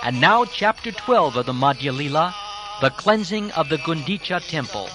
And now chapter 12 of the Madhya Leela, the cleansing of the Gundica temple.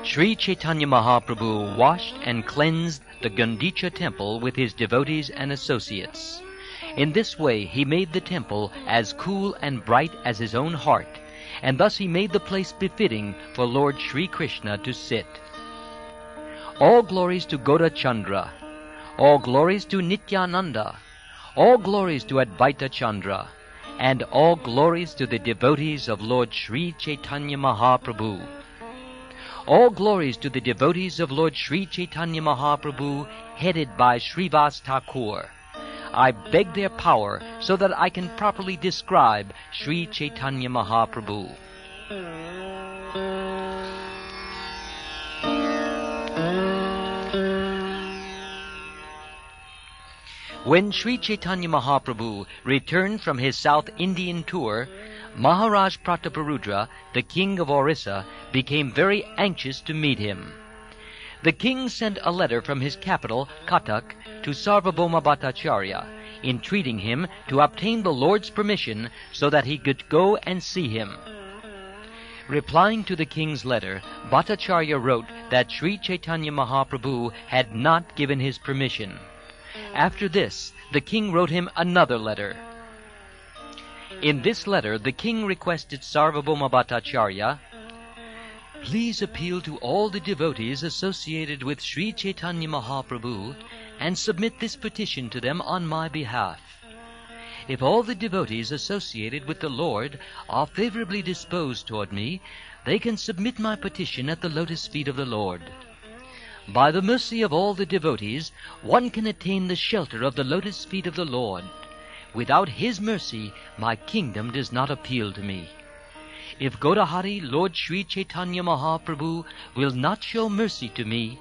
Sri Caitanya Mahaprabhu washed and cleansed the Gundica temple with his devotees and associates. In this way he made the temple as cool and bright as his own heart, and thus he made the place befitting for Lord Sri Krishna to sit. All glories to Gaura Chandra, all glories to Nityananda, all glories to Advaita Chandra, and all glories to the devotees of Lord Sri Caitanya Mahaprabhu. All glories to the devotees of Lord Sri Caitanya Mahaprabhu, headed by Srivas Thakur. I beg their power so that I can properly describe Sri Caitanya Mahaprabhu. When Sri Caitanya Mahaprabhu returned from his South Indian tour, Maharaj Prataparudra, the king of Orissa, became very anxious to meet him. The king sent a letter from his capital, Cuttack, to Sarvabhauma Bhattacharya, entreating him to obtain the Lord's permission so that he could go and see him. Replying to the king's letter, Bhattacharya wrote that Sri Caitanya Mahaprabhu had not given his permission. After this, the king wrote him another letter. In this letter, the king requested Sarvabhauma Bhattacharya, "Please appeal to all the devotees associated with Sri Caitanya Mahaprabhu and submit this petition to them on my behalf. If all the devotees associated with the Lord are favorably disposed toward me, they can submit my petition at the lotus feet of the Lord. By the mercy of all the devotees, one can attain the shelter of the lotus feet of the Lord. Without his mercy, my kingdom does not appeal to me. If Gaurahari, Lord Sri Caitanya Mahaprabhu, will not show mercy to me,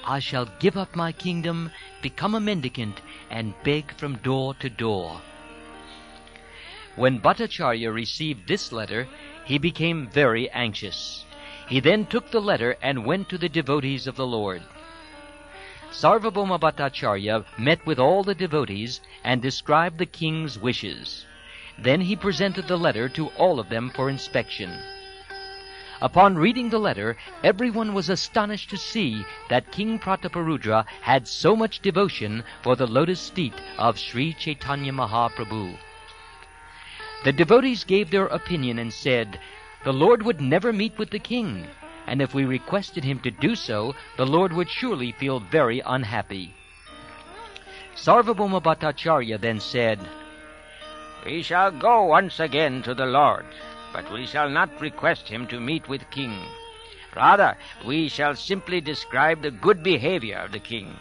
I shall give up my kingdom, become a mendicant, and beg from door to door." When Bhattacharya received this letter, he became very anxious. He then took the letter and went to the devotees of the Lord. Sarvabhauma Bhattacharya met with all the devotees and described the king's wishes. Then he presented the letter to all of them for inspection. Upon reading the letter, everyone was astonished to see that King Prataparudra had so much devotion for the lotus feet of Sri Caitanya Mahaprabhu. The devotees gave their opinion and said, "The Lord would never meet with the king, and if we requested him to do so, the Lord would surely feel very unhappy." Sarvabhauma Bhattacharya then said, "We shall go once again to the Lord, but we shall not request him to meet with king. Rather, we shall simply describe the good behavior of the king."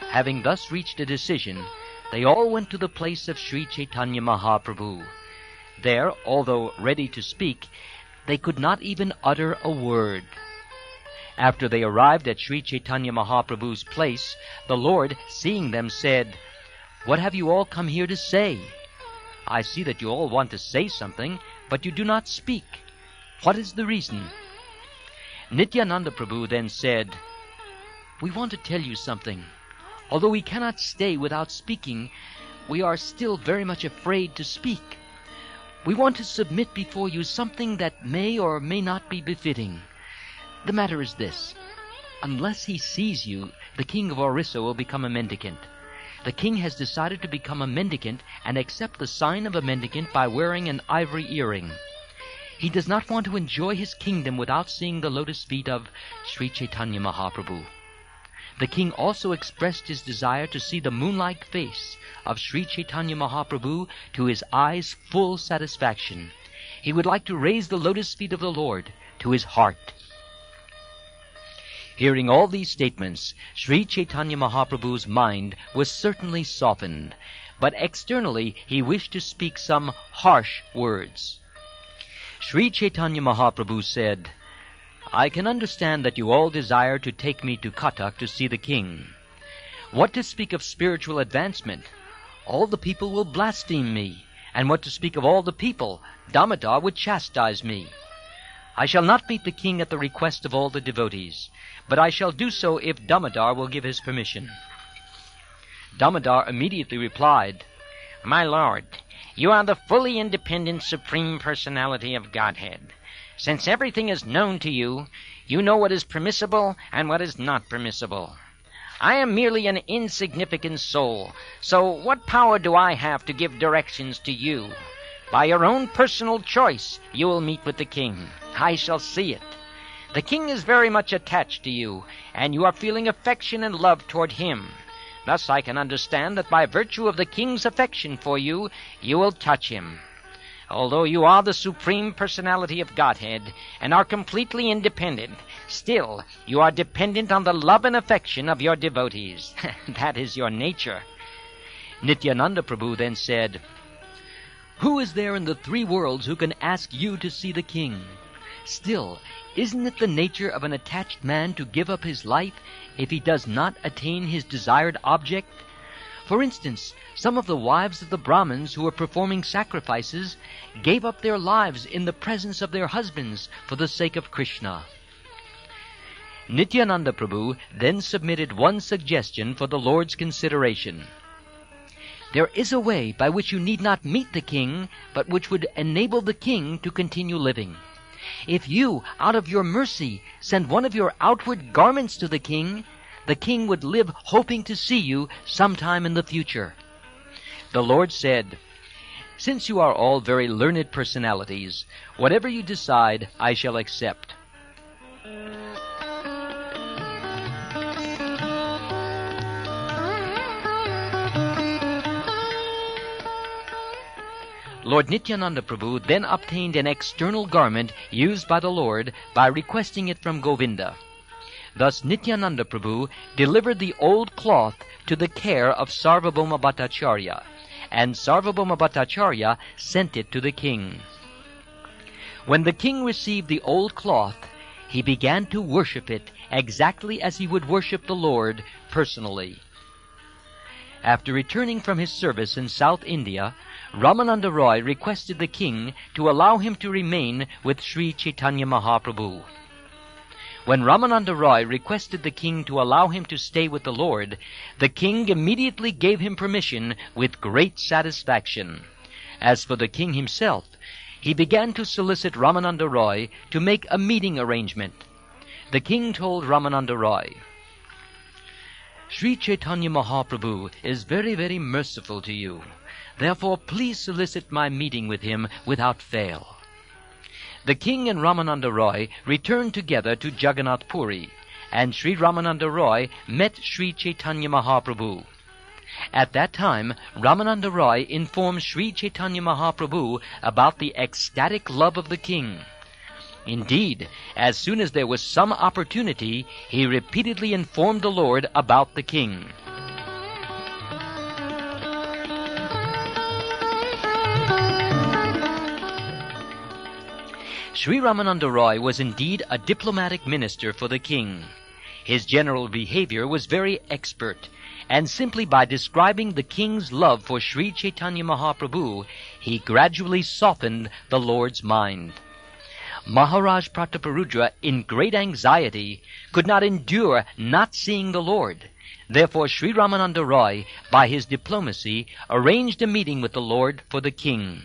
Having thus reached a decision, they all went to the place of Sri Caitanya Mahaprabhu. There, although ready to speak, they could not even utter a word. After they arrived at Sri Caitanya Mahaprabhu's place, the Lord, seeing them, said, "What have you all come here to say? I see that you all want to say something, but you do not speak. What is the reason?" Nityananda Prabhu then said, "We want to tell you something. Although we cannot stay without speaking, we are still very much afraid to speak. We want to submit before you something that may or may not be befitting. The matter is this. Unless he sees you, the king of Orissa will become a mendicant. The king has decided to become a mendicant and accept the sign of a mendicant by wearing an ivory earring. He does not want to enjoy his kingdom without seeing the lotus feet of Sri Caitanya Mahaprabhu. The king also expressed his desire to see the moon-like face of Sri Caitanya Mahaprabhu to his eyes' full satisfaction. He would like to raise the lotus feet of the Lord to his heart. Hearing all these statements, Sri Chaitanya Mahaprabhu's mind was certainly softened, but externally he wished to speak some harsh words. Sri Chaitanya Mahaprabhu said, "I can understand that you all desire to take me to Cuttack to see the king. What to speak of spiritual advancement? All the people will blaspheme me, and what to speak of all the people? Damodar would chastise me. I shall not meet the king at the request of all the devotees, but I shall do so if Damodar will give his permission." Damodar immediately replied, "My lord, you are the fully independent Supreme Personality of Godhead. Since everything is known to you, you know what is permissible and what is not permissible. I am merely an insignificant soul, so what power do I have to give directions to you? By your own personal choice, you will meet with the king. I shall see it. The king is very much attached to you, and you are feeling affection and love toward him. Thus I can understand that by virtue of the king's affection for you, you will touch him. Although you are the Supreme Personality of Godhead and are completely independent, still you are dependent on the love and affection of your devotees. That is your nature." Nityananda Prabhu then said, "Who is there in the three worlds who can ask you to see the king? Still, isn't it the nature of an attached man to give up his life if he does not attain his desired object? For instance, some of the wives of the Brahmins who were performing sacrifices gave up their lives in the presence of their husbands for the sake of Krishna." Nityananda Prabhu then submitted one suggestion for the Lord's consideration. "There is a way by which you need not meet the king, but which would enable the king to continue living. If you, out of your mercy, send one of your outward garments to the king would live hoping to see you sometime in the future." The Lord said, "Since you are all very learned personalities, whatever you decide, I shall accept." Lord Nityananda Prabhu then obtained an external garment used by the Lord by requesting it from Govinda. Thus Nityananda Prabhu delivered the old cloth to the care of Sarvabhauma Bhattacharya, and Sarvabhauma Bhattacharya sent it to the king. When the king received the old cloth, he began to worship it exactly as he would worship the Lord personally. After returning from his service in South India, Ramananda Roy requested the king to allow him to remain with Sri Chaitanya Mahaprabhu. When Ramananda Roy requested the king to allow him to stay with the Lord, the king immediately gave him permission with great satisfaction. As for the king himself, he began to solicit Ramananda Roy to make a meeting arrangement. The king told Ramananda Roy, "Sri Chaitanya Mahaprabhu is very, very merciful to you. Therefore, please solicit my meeting with him without fail." The king and Ramananda Roy returned together to Jagannath Puri, and Sri Ramananda Roy met Sri Chaitanya Mahaprabhu. At that time, Ramananda Roy informed Sri Chaitanya Mahaprabhu about the ecstatic love of the king. Indeed, as soon as there was some opportunity, he repeatedly informed the Lord about the king. Sri Ramananda Roy was indeed a diplomatic minister for the king. His general behavior was very expert, and simply by describing the king's love for Sri Chaitanya Mahaprabhu, he gradually softened the Lord's mind. Maharaj Prataparudra, in great anxiety, could not endure not seeing the Lord. Therefore Sri Ramananda Roy, by his diplomacy, arranged a meeting with the Lord for the king.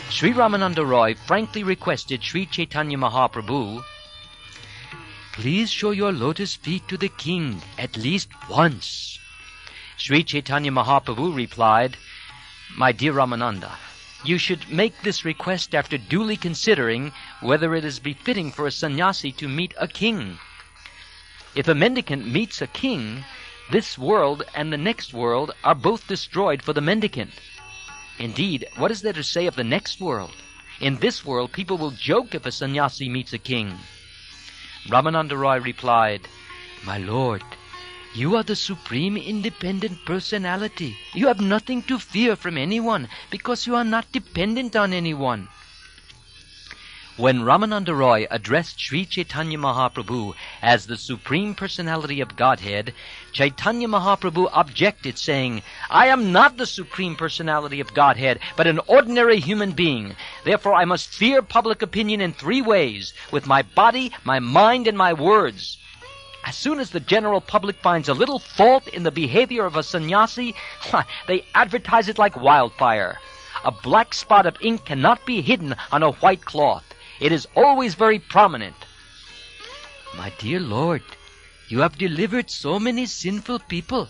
Sri Ramananda Roy frankly requested Sri Chaitanya Mahaprabhu, "Please show your lotus feet to the king at least once." Sri Chaitanya Mahaprabhu replied, "My dear Ramananda, you should make this request after duly considering whether it is befitting for a sannyasi to meet a king. If a mendicant meets a king, this world and the next world are both destroyed for the mendicant. Indeed, what is there to say of the next world? In this world, people will joke if a sannyasi meets a king. Ramananda Roy replied, "My lord, you are the supreme independent personality. You have nothing to fear from anyone because you are not dependent on anyone." When Ramananda Roy addressed Sri Caitanya Mahaprabhu as the Supreme Personality of Godhead, Chaitanya Mahaprabhu objected, saying, "I am not the Supreme Personality of Godhead, but an ordinary human being. Therefore I must fear public opinion in 3 ways, with my body, my mind, and my words. As soon as the general public finds a little fault in the behavior of a sannyasi, they advertise it like wildfire. A black spot of ink cannot be hidden on a white cloth. It is always very prominent." "My dear Lord, you have delivered so many sinful people.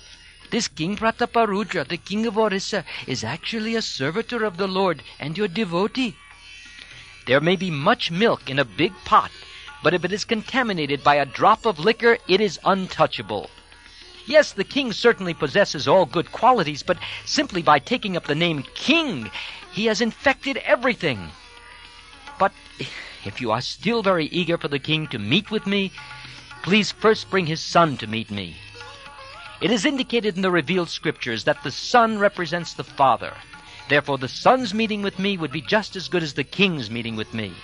This King Prataparudra, the king of Orissa, is actually a servitor of the Lord and your devotee. There may be much milk in a big pot, but if it is contaminated by a drop of liquor, it is untouchable. Yes, the king certainly possesses all good qualities, but simply by taking up the name king, he has infected everything. But if you are still very eager for the king to meet with me, please first bring his son to meet me. It is indicated in the revealed scriptures that the son represents the father. Therefore, the son's meeting with me would be just as good as the king's meeting with me."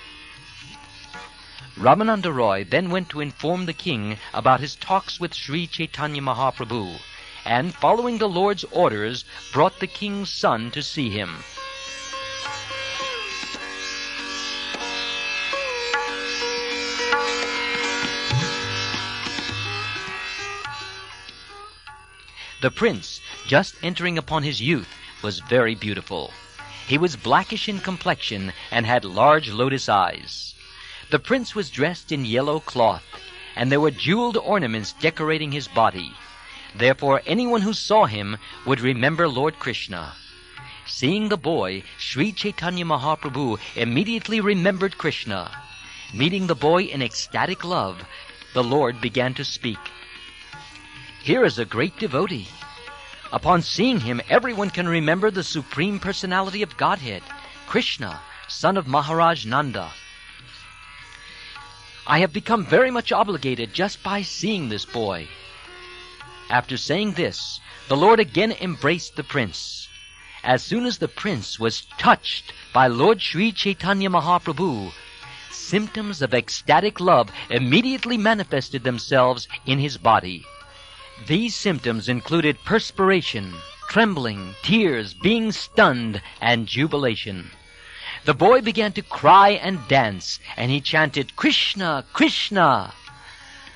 Ramananda Roy then went to inform the king about his talks with Sri Caitanya Mahaprabhu, and, following the Lord's orders, brought the king's son to see him. The prince, just entering upon his youth, was very beautiful. He was blackish in complexion and had large lotus eyes. The prince was dressed in yellow cloth, and there were jeweled ornaments decorating his body. Therefore, anyone who saw him would remember Lord Krishna. Seeing the boy, Sri Caitanya Mahaprabhu immediately remembered Krishna. Meeting the boy in ecstatic love, the Lord began to speak. "Here is a great devotee. Upon seeing him, everyone can remember the Supreme Personality of Godhead, Krishna, son of Maharaj Nanda. I have become very much obligated just by seeing this boy." After saying this, the Lord again embraced the prince. As soon as the prince was touched by Lord Sri Caitanya Mahaprabhu, symptoms of ecstatic love immediately manifested themselves in his body. These symptoms included perspiration, trembling, tears, being stunned, and jubilation. The boy began to cry and dance, and he chanted, "Krishna, Krishna."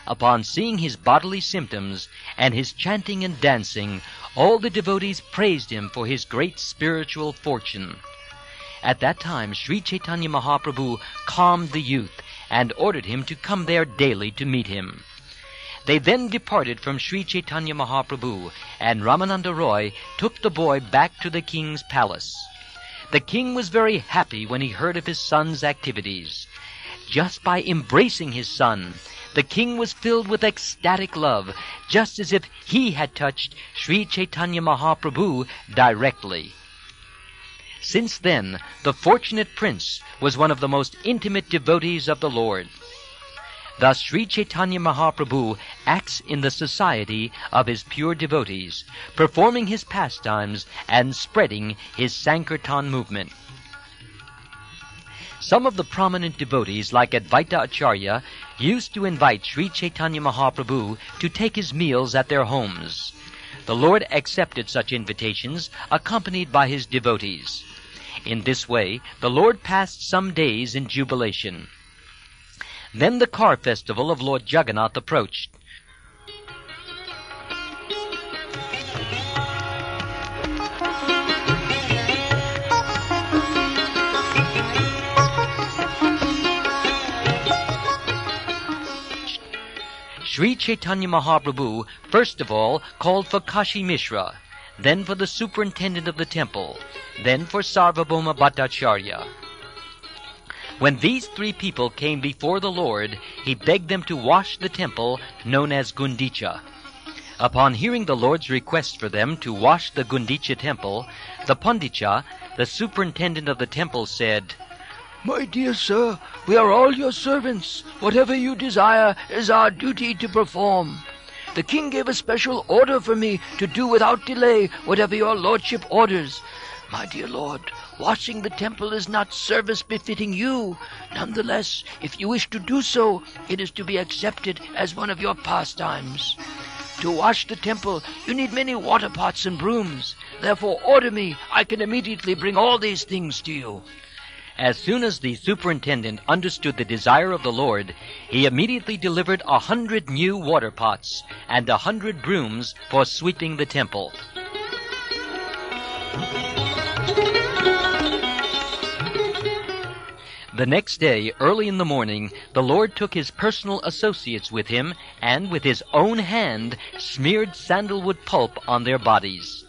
Upon seeing his bodily symptoms and his chanting and dancing, all the devotees praised him for his great spiritual fortune. At that time, Sri Caitanya Mahaprabhu calmed the youth and ordered him to come there daily to meet him. They then departed from Sri Caitanya Mahaprabhu, and Ramananda Roy took the boy back to the king's palace. The king was very happy when he heard of his son's activities. Just by embracing his son, the king was filled with ecstatic love, just as if he had touched Sri Caitanya Mahaprabhu directly. Since then, the fortunate prince was one of the most intimate devotees of the Lord. Thus Sri Caitanya Mahaprabhu acts in the society of his pure devotees, performing his pastimes and spreading his Sankirtan movement. Some of the prominent devotees, like Advaita Acharya, used to invite Sri Caitanya Mahaprabhu to take his meals at their homes. The Lord accepted such invitations, accompanied by his devotees. In this way, the Lord passed some days in jubilation. Then the car festival of Lord Jagannath approached. Sri Caitanya Mahaprabhu first of all called for Kashi Mishra. then for the superintendent of the temple, then for Sarvabhauma Bhattacharya. When these 3 people came before the Lord, he begged them to wash the temple known as Gundica. Upon hearing the Lord's request for them to wash the Gundica temple, the Pandicha, the superintendent of the temple, said, "My dear sir, we are all your servants. Whatever you desire is our duty to perform. The king gave a special order for me to do without delay whatever your lordship orders. My dear lord, washing the temple is not service befitting you. Nonetheless, if you wish to do so, it is to be accepted as one of your pastimes. To wash the temple, you need many water pots and brooms. Therefore order me, I can immediately bring all these things to you." As soon as the superintendent understood the desire of the Lord, he immediately delivered 100 new water pots and 100 brooms for sweeping the temple. The next day, early in the morning, the Lord took his personal associates with him and with his own hand smeared sandalwood pulp on their bodies.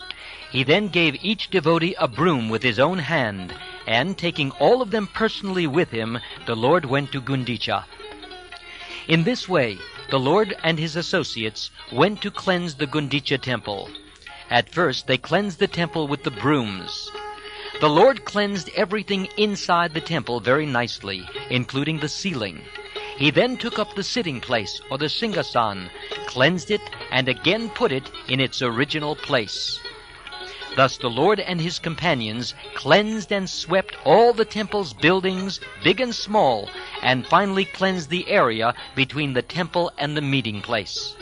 He then gave each devotee a broom with his own hand, and taking all of them personally with him, the Lord went to Gundica. In this way, the Lord and his associates went to cleanse the Gundica temple. At first, they cleansed the temple with the brooms. The Lord cleansed everything inside the temple very nicely, including the ceiling. He then took up the sitting place, or the Singhasan, cleansed it, and again put it in its original place. Thus the Lord and his companions cleansed and swept all the temple's buildings, big and small, and finally cleansed the area between the temple and the meeting place.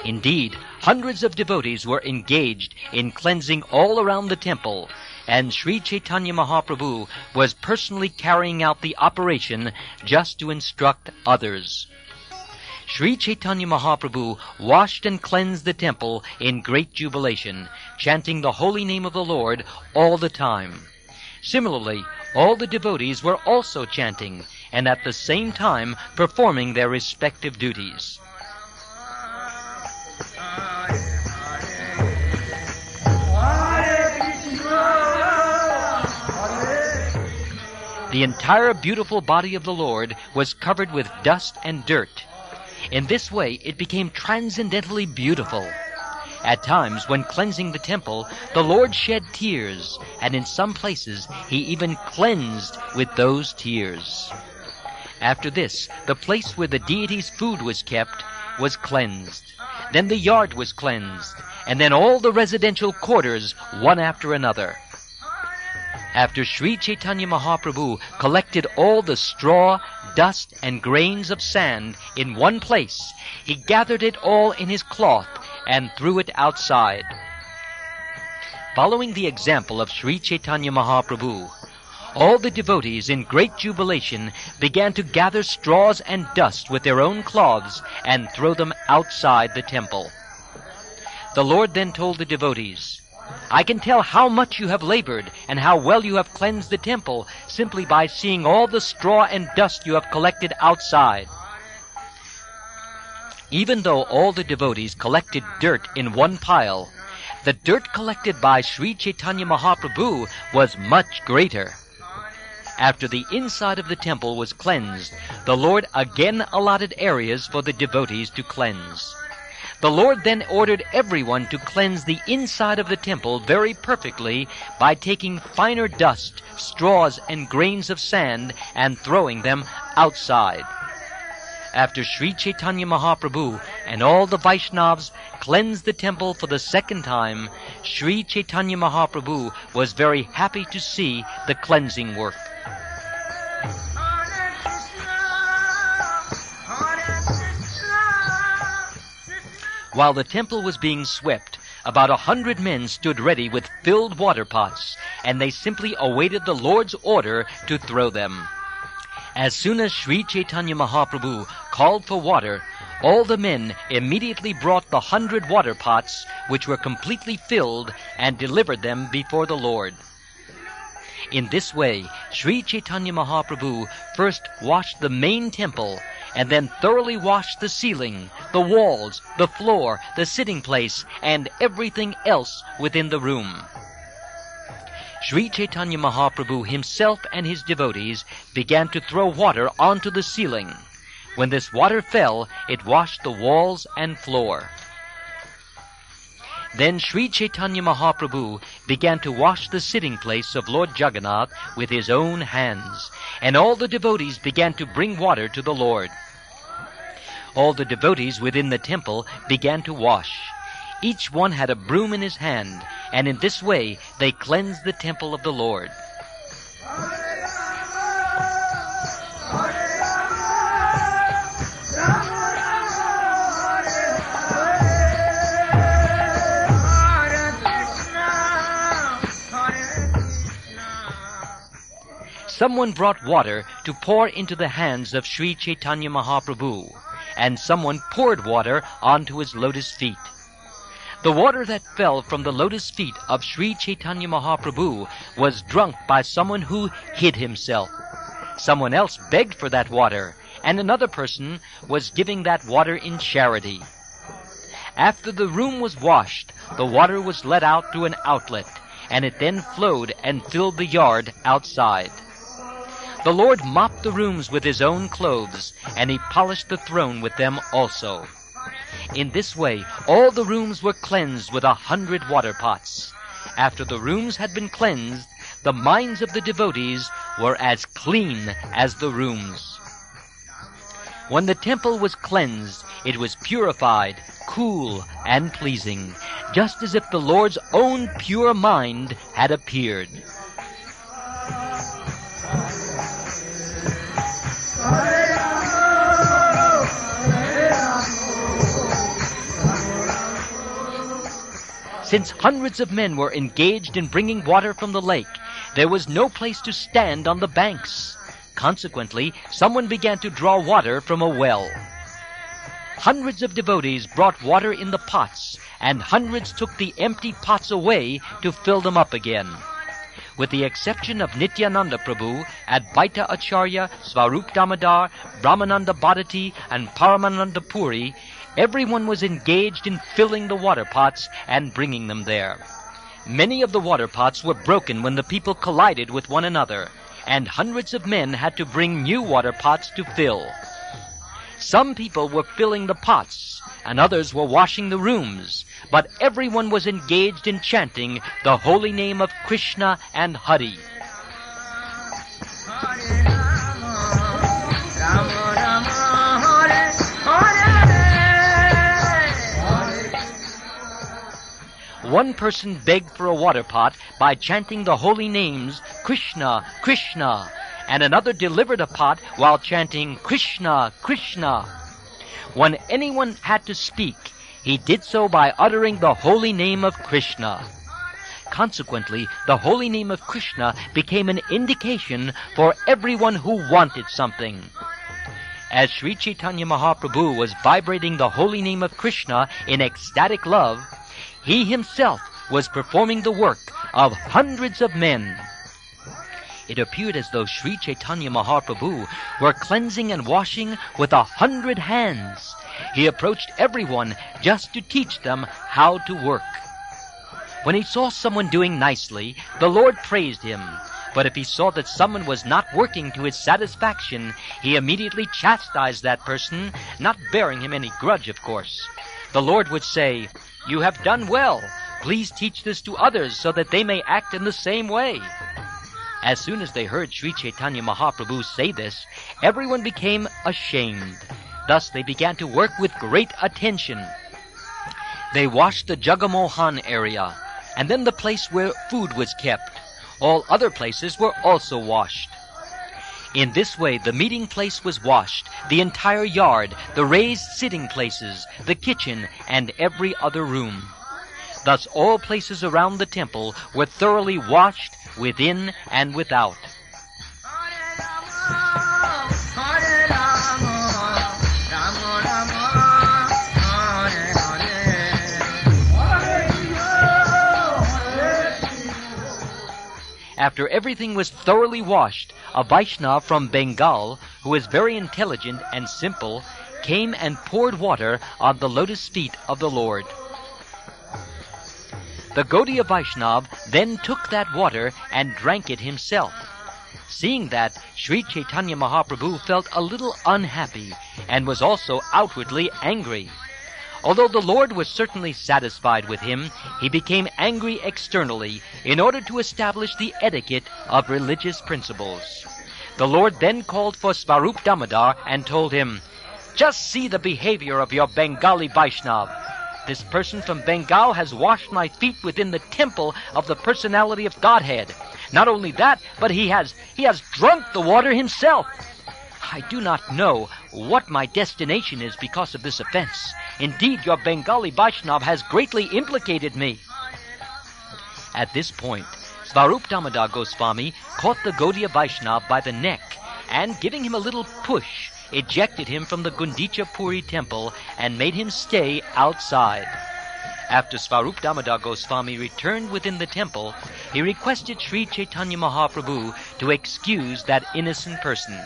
Indeed, hundreds of devotees were engaged in cleansing all around the temple, and Sri Caitanya Mahaprabhu was personally carrying out the operation just to instruct others. Sri Caitanya Mahaprabhu washed and cleansed the temple in great jubilation, chanting the holy name of the Lord all the time. Similarly, all the devotees were also chanting, and at the same time performing their respective duties. The entire beautiful body of the Lord was covered with dust and dirt. In this way, it became transcendently beautiful. At times, when cleansing the temple, the Lord shed tears, and in some places he even cleansed with those tears. After this, the place where the deity's food was kept was cleansed. Then the yard was cleansed, and then all the residential quarters, one after another. After Sri Caitanya Mahaprabhu collected all the straw, dust, and grains of sand in one place, he gathered it all in his cloth and threw it outside. Following the example of Sri Caitanya Mahaprabhu, all the devotees in great jubilation began to gather straws and dust with their own cloths and throw them outside the temple. The Lord then told the devotees, "I can tell how much you have labored and how well you have cleansed the temple simply by seeing all the straw and dust you have collected outside." Even though all the devotees collected dirt in one pile, the dirt collected by Sri Caitanya Mahaprabhu was much greater. After the inside of the temple was cleansed, the Lord again allotted areas for the devotees to cleanse. The Lord then ordered everyone to cleanse the inside of the temple very perfectly by taking finer dust, straws, and grains of sand and throwing them outside. After Sri Caitanya Mahaprabhu and all the Vaishnavas cleansed the temple for the second time, Sri Caitanya Mahaprabhu was very happy to see the cleansing work. While the temple was being swept, about 100 men stood ready with filled water pots, and they simply awaited the Lord's order to throw them. As soon as Sri Caitanya Mahaprabhu called for water, all the men immediately brought the 100 water pots, which were completely filled, and delivered them before the Lord. In this way, Sri Caitanya Mahaprabhu first washed the main temple, and then thoroughly washed the ceiling, the walls, the floor, the sitting place, and everything else within the room. Sri Chaitanya Mahaprabhu himself and his devotees began to throw water onto the ceiling. When this water fell, it washed the walls and floor. Then Sri Chaitanya Mahaprabhu began to wash the sitting place of Lord Jagannath with his own hands, and all the devotees began to bring water to the Lord. All the devotees within the temple began to wash. Each one had a broom in his hand, and in this way they cleansed the temple of the Lord. Someone brought water to pour into the hands of Sri Chaitanya Mahaprabhu, and someone poured water onto his lotus feet. The water that fell from the lotus feet of Sri Chaitanya Mahaprabhu was drunk by someone who hid himself. Someone else begged for that water, and another person was giving that water in charity. After the room was washed, the water was let out through an outlet, and it then flowed and filled the yard outside. The Lord mopped the rooms with his own clothes, and he polished the throne with them also. In this way, all the rooms were cleansed with 100 water pots. After the rooms had been cleansed, the minds of the devotees were as clean as the rooms. When the temple was cleansed, it was purified, cool, and pleasing, just as if the Lord's own pure mind had appeared. Since hundreds of men were engaged in bringing water from the lake, there was no place to stand on the banks. Consequently, someone began to draw water from a well. Hundreds of devotees brought water in the pots, and hundreds took the empty pots away to fill them up again. With the exception of Nityananda Prabhu, Advaita Acharya, Svarup Damodar, Brahmananda Bharati, and Paramananda Puri, everyone was engaged in filling the water pots and bringing them there. Many of the water pots were broken when the people collided with one another, and hundreds of men had to bring new water pots to fill. Some people were filling the pots, and others were washing the rooms, but everyone was engaged in chanting the holy name of Krishna and Hari. One person begged for a water pot by chanting the holy names Krishna, Krishna, and another delivered a pot while chanting Krishna, Krishna. When anyone had to speak, he did so by uttering the holy name of Krishna. Consequently, the holy name of Krishna became an indication for everyone who wanted something. As Sri Chaitanya Mahaprabhu was vibrating the holy name of Krishna in ecstatic love, he himself was performing the work of hundreds of men. It appeared as though Sri Chaitanya Mahaprabhu were cleansing and washing with 100 hands. He approached everyone just to teach them how to work. When he saw someone doing nicely, the Lord praised him. But if he saw that someone was not working to his satisfaction, he immediately chastised that person, not bearing him any grudge, of course. The Lord would say, "You have done well. Please teach this to others so that they may act in the same way." As soon as they heard Sri Chaitanya Mahaprabhu say this, everyone became ashamed. Thus they began to work with great attention. They washed the Jagamohan area, and then the place where food was kept. All other places were also washed. In this way, the meeting place was washed, the entire yard, the raised sitting places, the kitchen, and every other room. Thus all places around the temple were thoroughly washed within and without. after everything was thoroughly washed, a Vaishnava from Bengal, who was very intelligent and simple, came and poured water on the lotus feet of the Lord. The Gaudiya Vaishnava then took that water and drank it himself. Seeing that, Sri Chaitanya Mahaprabhu felt a little unhappy and was also outwardly angry. Although the Lord was certainly satisfied with him, he became angry externally in order to establish the etiquette of religious principles. The Lord then called for Svarup Damodar and told him, "Just see the behavior of your Bengali Vaishnava. This person from Bengal has washed my feet within the temple of the personality of Godhead. Not only that, but he has drunk the water himself. I do not know what my destination is because of this offense. Indeed, your Bengali Vaishnava has greatly implicated me." At this point, Svarup Damodar Goswami caught the Gaudiya Vaishnava by the neck and, giving him a little push, ejected him from the Gundica Puri temple and made him stay outside. After Svarup Damodar Goswami returned within the temple, he requested Sri Chaitanya Mahaprabhu to excuse that innocent person.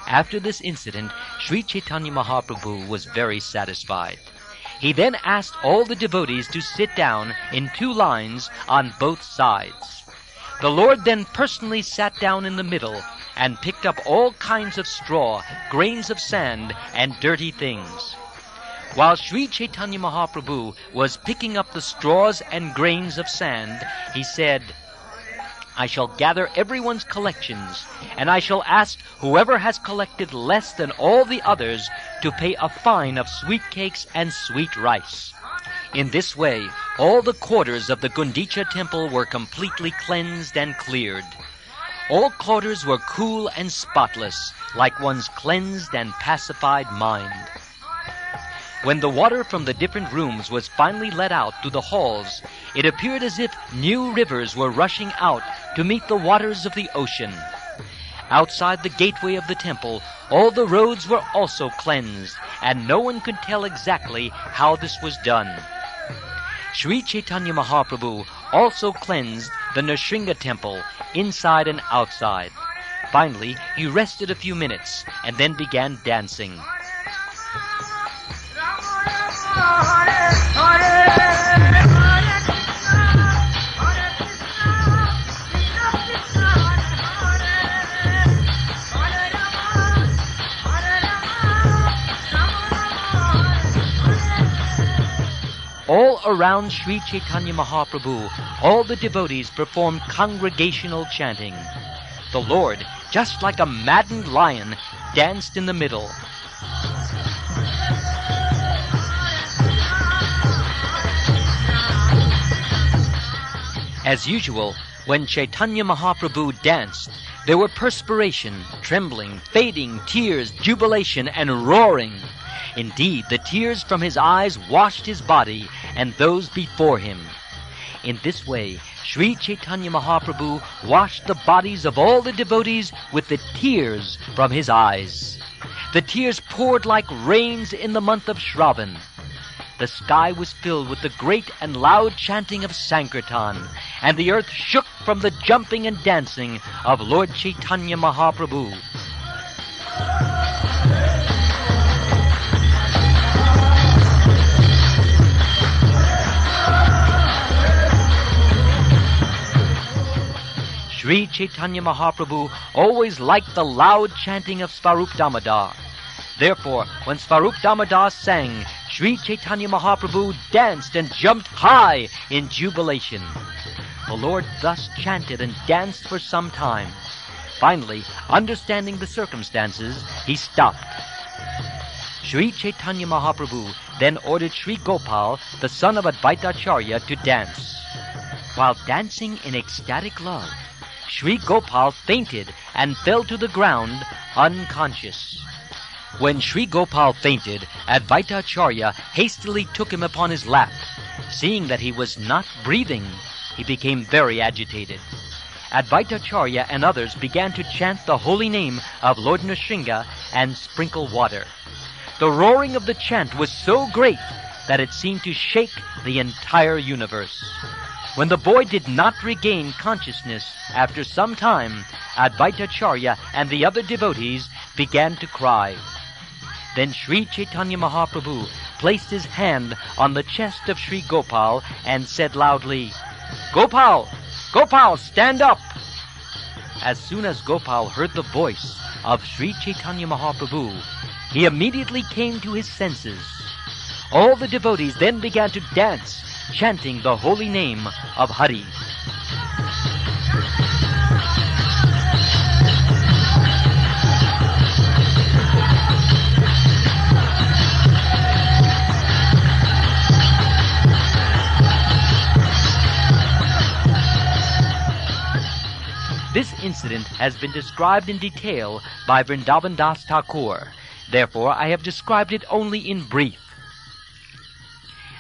After this incident, Sri Chaitanya Mahaprabhu was very satisfied. He then asked all the devotees to sit down in 2 lines on both sides. The Lord then personally sat down in the middle and picked up all kinds of straw, grains of sand, and dirty things. While Sri Chaitanya Mahaprabhu was picking up the straws and grains of sand, he said, "I shall gather everyone's collections, and I shall ask whoever has collected less than all the others to pay a fine of sweet cakes and sweet rice." In this way, all the quarters of the Gundica temple were completely cleansed and cleared. All quarters were cool and spotless, like one's cleansed and pacified mind. When the water from the different rooms was finally let out to the halls, it appeared as if new rivers were rushing out to meet the waters of the ocean. Outside the gateway of the temple, all the roads were also cleansed, and no one could tell exactly how this was done. Sri Chaitanya Mahaprabhu also cleansed the Nrsimha temple, inside and outside. Finally, he rested a few minutes and then began dancing. All around Sri Chaitanya Mahaprabhu, all the devotees performed congregational chanting. The Lord, just like a maddened lion, danced in the middle. As usual, when Chaitanya Mahaprabhu danced, there were perspiration, trembling, fading, tears, jubilation, and roaring. Indeed, the tears from his eyes washed his body and those before him. In this way, Sri Chaitanya Mahaprabhu washed the bodies of all the devotees with the tears from his eyes. The tears poured like rains in the month of Shravan. The sky was filled with the great and loud chanting of Sankirtan, and the earth shook from the jumping and dancing of Lord Chaitanya Mahaprabhu. Sri Chaitanya Mahaprabhu always liked the loud chanting of Svarup Damodar. Therefore, when Svarup Damodar sang, Sri Chaitanya Mahaprabhu danced and jumped high in jubilation. The Lord thus chanted and danced for some time. Finally, understanding the circumstances, he stopped. Sri Chaitanya Mahaprabhu then ordered Sri Gopal, the son of Advaitacharya, to dance. While dancing in ecstatic love, Sri Gopal fainted and fell to the ground unconscious. When Sri Gopal fainted, Advaitacharya hastily took him upon his lap. Seeing that he was not breathing, he became very agitated. Advaitacharya and others began to chant the holy name of Lord Nrsimha and sprinkle water. The roaring of the chant was so great that it seemed to shake the entire universe. When the boy did not regain consciousness after some time, Advaitacharya and the other devotees began to cry. Then Sri Chaitanya Mahaprabhu placed his hand on the chest of Sri Gopal and said loudly, "Gopal! Gopal, stand up!" As soon as Gopal heard the voice of Sri Chaitanya Mahaprabhu, he immediately came to his senses. All the devotees then began to dance, chanting the holy name of Hari. This incident has been described in detail by Vrindavan Das Thakur. Therefore, I have described it only in brief.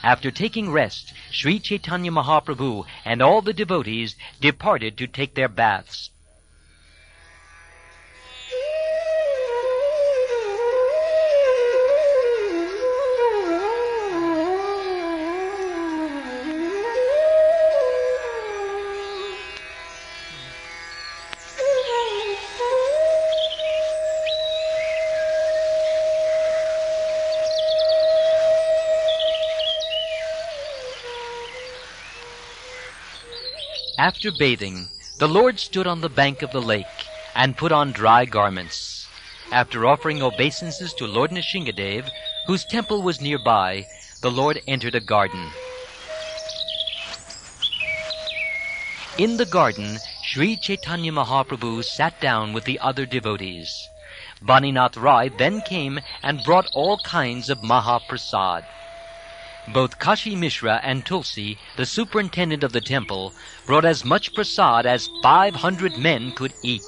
After taking rest, Sri Chaitanya Mahaprabhu and all the devotees departed to take their baths. After bathing, the Lord stood on the bank of the lake and put on dry garments. After offering obeisances to Lord Nrsingadev, whose temple was nearby, the Lord entered a garden. In the garden, Sri Chaitanya Mahaprabhu sat down with the other devotees. Baninath Rai then came and brought all kinds of Mahaprasad. Both Kashi Mishra and Tulsi, the superintendent of the temple, brought as much prasad as 500 men could eat.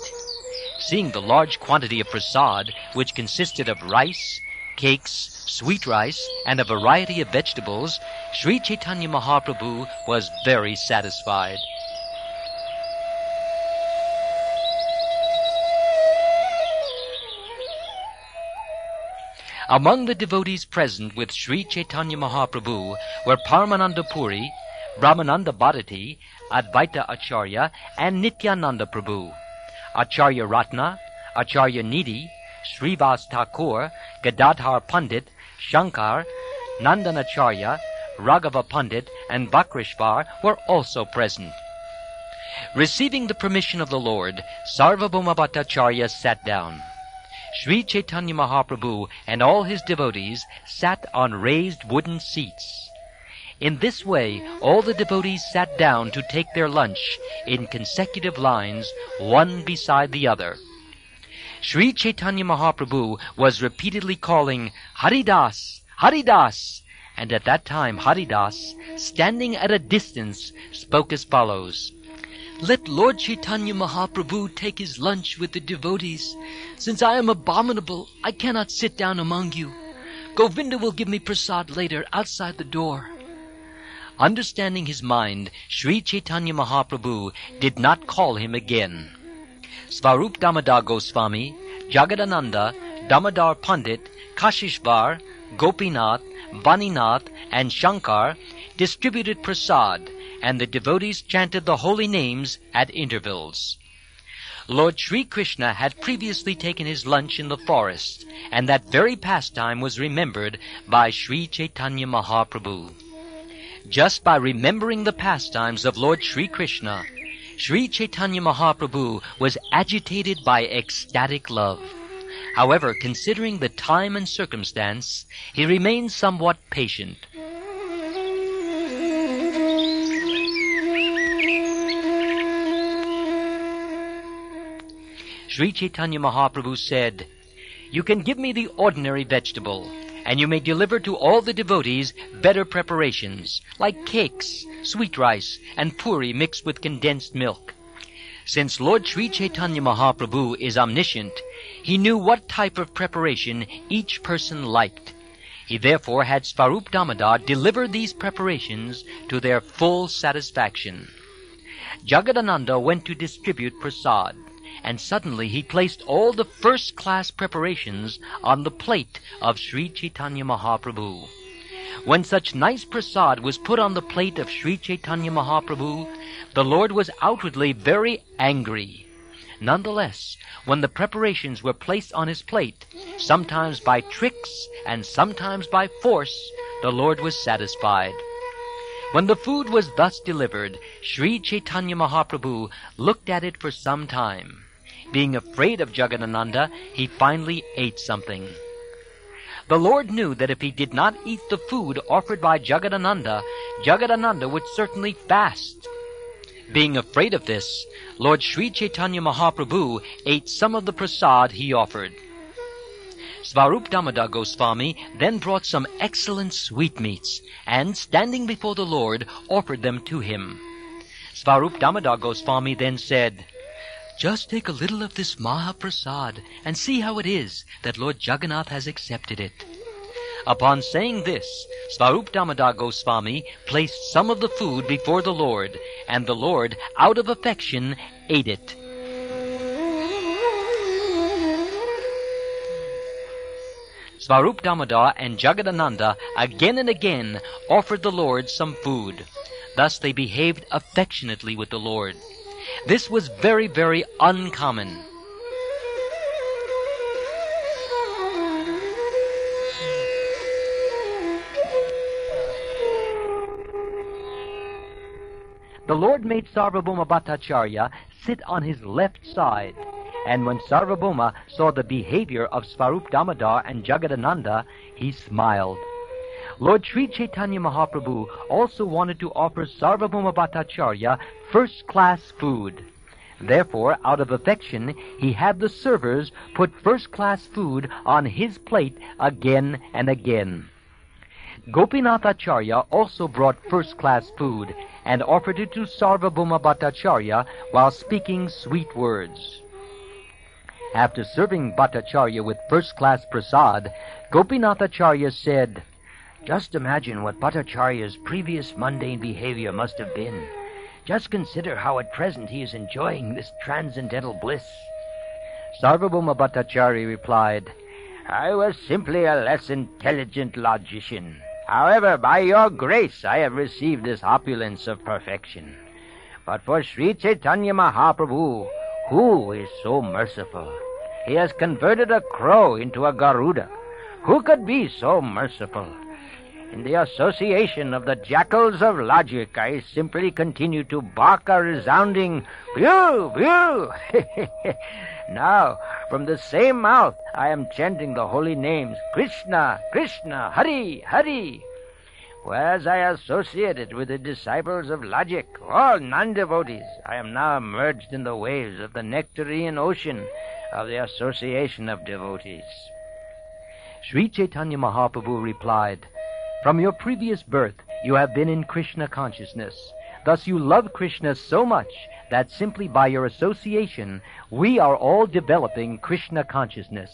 Seeing the large quantity of prasad, which consisted of rice, cakes, sweet rice, and a variety of vegetables, Sri Chaitanya Mahaprabhu was very satisfied. Among the devotees present with Sri Chaitanya Mahaprabhu were Paramananda Puri, Brahmananda Bharati, Advaita Acharya, and Nityananda Prabhu. Acharya Ratna, Acharya Nidhi, Srivas Thakur, Gadadhar Pandit, Shankar, Nandanacharya, Raghava Pandit, and Bakrishvar were also present. Receiving the permission of the Lord, Sarvabhauma Bhattacharya sat down. Sri Chaitanya Mahaprabhu and all his devotees sat on raised wooden seats. In this way, all the devotees sat down to take their lunch in consecutive lines, one beside the other. Sri Chaitanya Mahaprabhu was repeatedly calling, "Haridas! Haridas!" And at that time Haridas, standing at a distance, spoke as follows. "Let Lord Chaitanya Mahaprabhu take his lunch with the devotees. Since I am abominable, I cannot sit down among you. Govinda will give me prasad later outside the door." Understanding his mind, Sri Chaitanya Mahaprabhu did not call him again. Svarup Damodar Goswami, Jagadananda, Damodar Pandit, Kashishvar, Gopinath, Baninath, and Shankar distributed prasad, and the devotees chanted the holy names at intervals. Lord Sri Krishna had previously taken his lunch in the forest, and that very pastime was remembered by Sri Chaitanya Mahaprabhu. Just by remembering the pastimes of Lord Sri Krishna, Sri Chaitanya Mahaprabhu was agitated by ecstatic love. However, considering the time and circumstance, he remained somewhat patient. Sri Chaitanya Mahaprabhu said, "You can give me the ordinary vegetable, and you may deliver to all the devotees better preparations, like cakes, sweet rice, and puri mixed with condensed milk." Since Lord Sri Chaitanya Mahaprabhu is omniscient, he knew what type of preparation each person liked. He therefore had Svarup Damodar deliver these preparations to their full satisfaction. Jagadananda went to distribute prasad, and suddenly he placed all the first-class preparations on the plate of Sri Chaitanya Mahaprabhu. When such nice prasad was put on the plate of Sri Chaitanya Mahaprabhu, the Lord was outwardly very angry. Nonetheless, when the preparations were placed on his plate, sometimes by tricks and sometimes by force, the Lord was satisfied. When the food was thus delivered, Sri Chaitanya Mahaprabhu looked at it for some time. Being afraid of Jagadananda, he finally ate something. The Lord knew that if he did not eat the food offered by Jagadananda, Jagadananda would certainly fast. Being afraid of this, Lord Sri Chaitanya Mahaprabhu ate some of the prasad he offered. Svarup Damodar Goswami then brought some excellent sweetmeats, and, standing before the Lord, offered them to him. Svarup Damodar Goswami then said, "Just take a little of this Mahaprasad and see how it is that Lord Jagannath has accepted it." Upon saying this, Svarup Damodar Goswami placed some of the food before the Lord, and the Lord, out of affection, ate it. Svarup Damodar and Jagadananda again and again offered the Lord some food. Thus they behaved affectionately with the Lord. This was very, very uncommon. The Lord made Sarvabhauma Bhattacharya sit on his left side, and when Sarvabhauma saw the behavior of Svarup Damodar and Jagadananda, he smiled. Lord Sri Chaitanya Mahaprabhu also wanted to offer Sarvabhauma Bhattacharya first-class food. Therefore, out of affection, he had the servers put first-class food on his plate again and again. Gopinath Acharya also brought first-class food and offered it to Sarvabhauma Bhattacharya while speaking sweet words. After serving Bhattacharya with first-class prasad, Gopinath Acharya said, "Just imagine what Bhattacharya's previous mundane behavior must have been. Just consider how at present he is enjoying this transcendental bliss." Sarvabhauma Bhattacharya replied, "I was simply a less intelligent logician. However, by your grace I have received this opulence of perfection. But for Sri Chaitanya Mahaprabhu, who is so merciful? He has converted a crow into a Garuda. Who could be so merciful? In the association of the jackals of logic, I simply continue to bark a resounding "Bhew! Bhew!" Now, from the same mouth, I am chanting the holy names Krishna, Krishna, Hari, Hari. Whereas I associated with the disciples of logic, all non-devotees, I am now immersed in the waves of the nectarine ocean of the association of devotees. Sri Chaitanya Mahaprabhu replied, "From your previous birth, you have been in Krishna consciousness. Thus you love Krishna so much that simply by your association, we are all developing Krishna consciousness.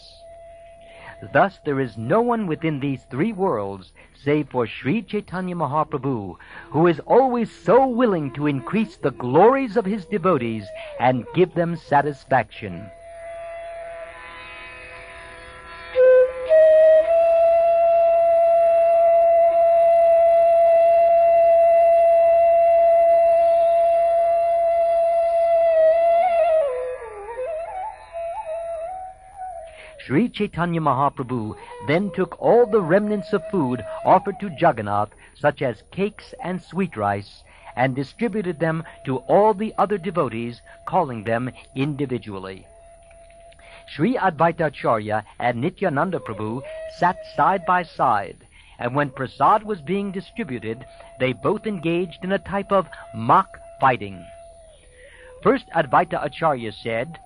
Thus there is no one within these three worlds, save for Sri Chaitanya Mahaprabhu, who is always so willing to increase the glories of his devotees and give them satisfaction." Sri Chaitanya Mahaprabhu then took all the remnants of food offered to Jagannath, such as cakes and sweet rice, and distributed them to all the other devotees, calling them individually. Sri Advaita Acharya and Nityananda Prabhu sat side by side, and when prasad was being distributed, they both engaged in a type of mock fighting. First Advaita Acharya said,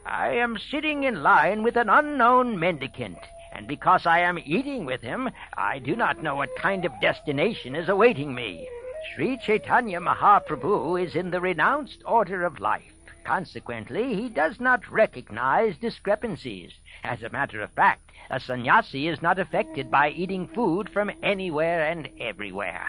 "I am sitting in line with an unknown mendicant, and because I am eating with him, I do not know what kind of destination is awaiting me. Sri Chaitanya Mahaprabhu is in the renounced order of life. Consequently, he does not recognize discrepancies. As a matter of fact, a sannyasi is not affected by eating food from anywhere and everywhere.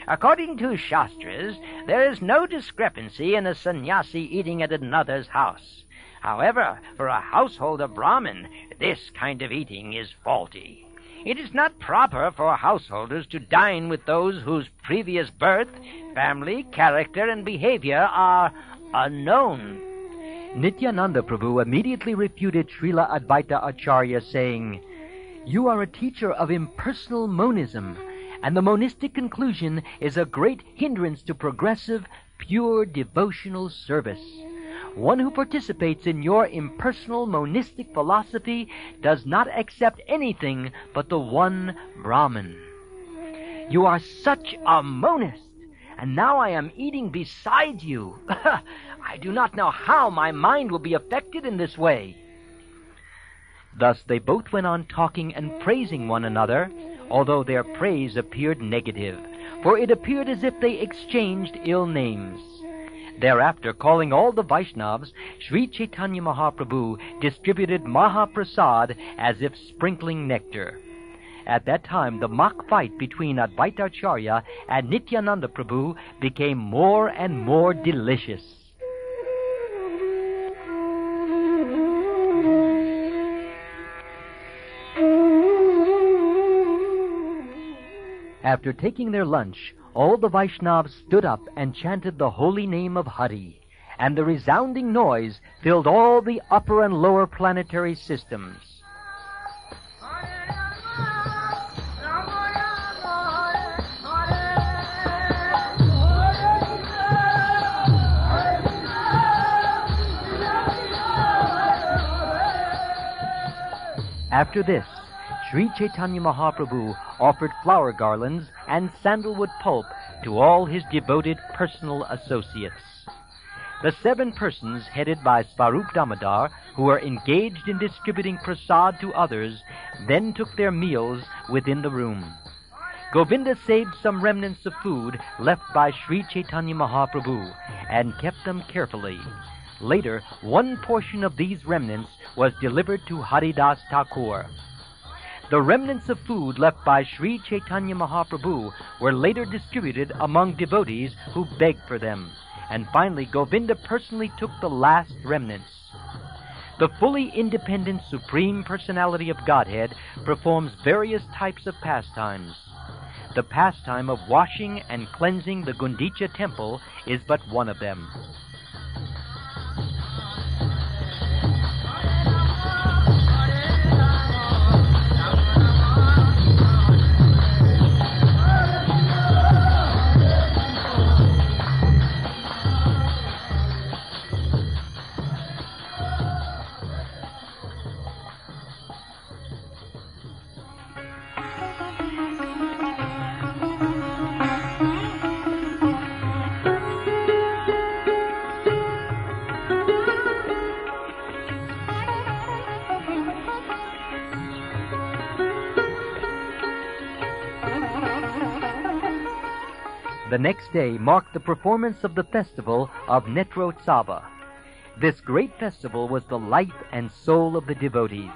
According to Shastras, there is no discrepancy in a sannyasi eating at another's house. However, for a householder Brahmin, this kind of eating is faulty. It is not proper for householders to dine with those whose previous birth, family, character, and behavior are unknown. Nityananda Prabhu immediately refuted Srila Advaita Acharya, saying, "You are a teacher of impersonal monism, and the monistic conclusion is a great hindrance to progressive, pure devotional service. One who participates in your impersonal monistic philosophy does not accept anything but the one Brahman. You are such a monist, and now I am eating beside you. I do not know how my mind will be affected in this way." Thus they both went on talking and praising one another, although their praise appeared negative, for it appeared as if they exchanged ill names. Thereafter, calling all the Vaishnavas, Sri Caitanya Mahaprabhu distributed Mahaprasad as if sprinkling nectar. At that time, the mock fight between Advaita Acharya and Nityananda Prabhu became more and more delicious. After taking their lunch, all the Vaishnavas stood up and chanted the holy name of Hari, and the resounding noise filled all the upper and lower planetary systems. After this, Sri Caitanya Mahaprabhu offered flower garlands and sandalwood pulp to all his devoted personal associates. The 7 persons, headed by Svarup Damodar, who were engaged in distributing prasad to others, then took their meals within the room. Govinda saved some remnants of food left by Sri Caitanya Mahaprabhu and kept them carefully. Later, one portion of these remnants was delivered to Haridas Thakur. The remnants of food left by Sri Caitanya Mahaprabhu were later distributed among devotees who begged for them, and finally Govinda personally took the last remnants. The fully independent Supreme Personality of Godhead performs various types of pastimes. The pastime of washing and cleansing the Gundica temple is but one of them. The next day marked the performance of the festival of Netrotsava. This great festival was the life and soul of the devotees.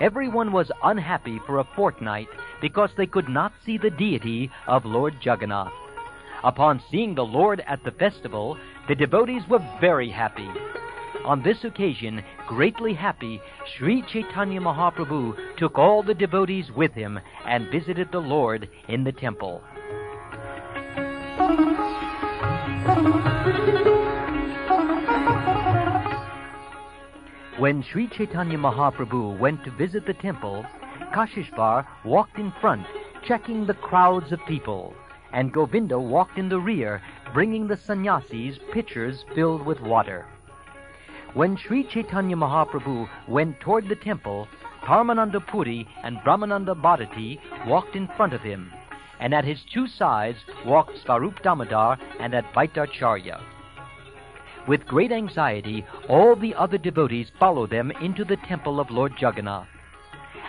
Everyone was unhappy for a fortnight because they could not see the deity of Lord Jagannath. Upon seeing the Lord at the festival, the devotees were very happy. On this occasion, greatly happy, Sri Caitanya Mahaprabhu took all the devotees with him and visited the Lord in the temple. When Sri Caitanya Mahaprabhu went to visit the temple, Kashishvar walked in front, checking the crowds of people, and Govinda walked in the rear, bringing the sannyasis pitchers filled with water. When Sri Caitanya Mahaprabhu went toward the temple, Parmananda Puri and Brahmananda Bharati walked in front of him, and at his 2 sides walked Svarup Damodar and Advaita Acharya. With great anxiety, all the other devotees followed them into the temple of Lord Jagannath.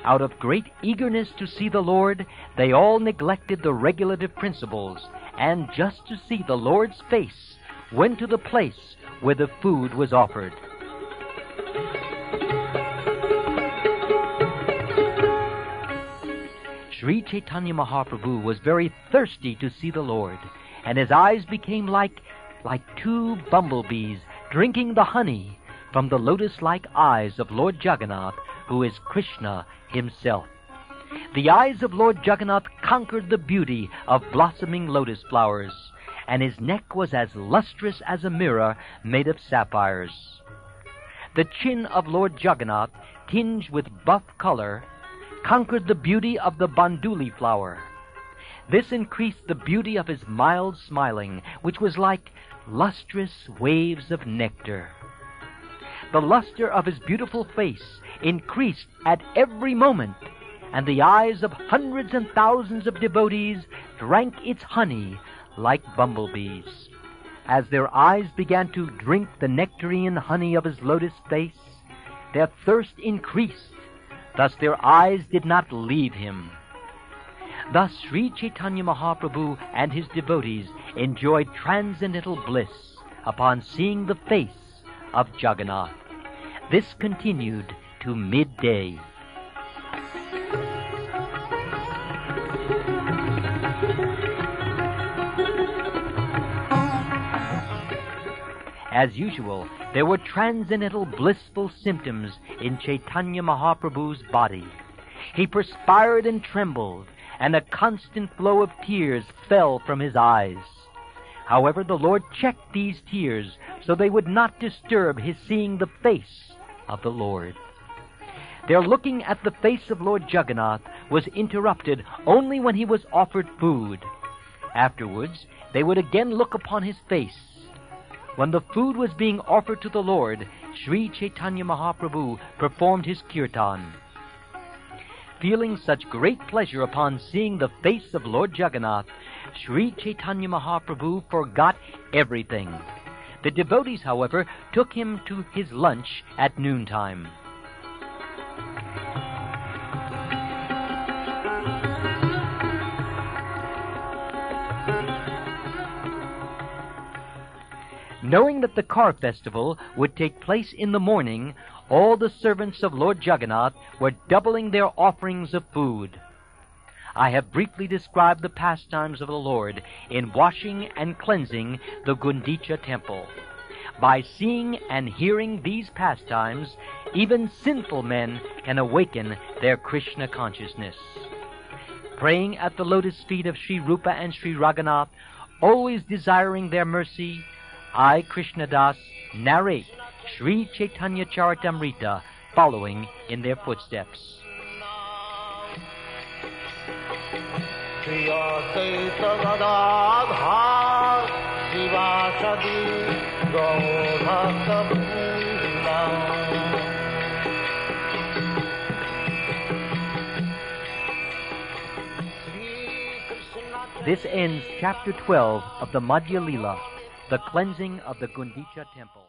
Out of great eagerness to see the Lord, they all neglected the regulative principles, and just to see the Lord's face, went to the place where the food was offered. Sri Caitanya Mahaprabhu was very thirsty to see the Lord, and his eyes became like 2 bumblebees drinking the honey from the lotus-like eyes of Lord Jagannath, who is Krishna himself. the eyes of Lord Jagannath conquered the beauty of blossoming lotus flowers, and his neck was as lustrous as a mirror made of sapphires. The chin of Lord Jagannath, tinged with buff color, conquered the beauty of the banduli flower. This increased the beauty of his mild smiling, which was like lustrous waves of nectar. The luster of his beautiful face increased at every moment, and the eyes of hundreds and thousands of devotees drank its honey like bumblebees. As their eyes began to drink the nectarine honey of his lotus face, their thirst increased. Thus their eyes did not leave him. Thus Sri Caitanya Mahaprabhu and his devotees enjoyed transcendental bliss upon seeing the face of Jagannath. This continued to midday. As usual, there were transcendental blissful symptoms in Caitanya Mahaprabhu's body. He perspired and trembled, and a constant flow of tears fell from his eyes. However, the Lord checked these tears so they would not disturb his seeing the face of the Lord. Their looking at the face of Lord Jagannath was interrupted only when he was offered food. Afterwards, they would again look upon his face. When the food was being offered to the Lord, Sri Caitanya Mahaprabhu performed his kirtan. Feeling such great pleasure upon seeing the face of Lord Jagannath, Sri Caitanya Mahaprabhu forgot everything. The devotees, however, took him to his lunch at noontime. Knowing that the car festival would take place in the morning, all the servants of Lord Jagannath were doubling their offerings of food. I have briefly described the pastimes of the Lord in washing and cleansing the Gundica temple. By seeing and hearing these pastimes, even sinful men can awaken their Krishna consciousness. Praying at the lotus feet of Sri Rupa and Sri Raghunath, always desiring their mercy, I, Krishnadas, narrate Sri Caitanya Caritamrta, following in their footsteps. This ends chapter 12 of the Madhya Lila, the cleansing of the Gundica temple.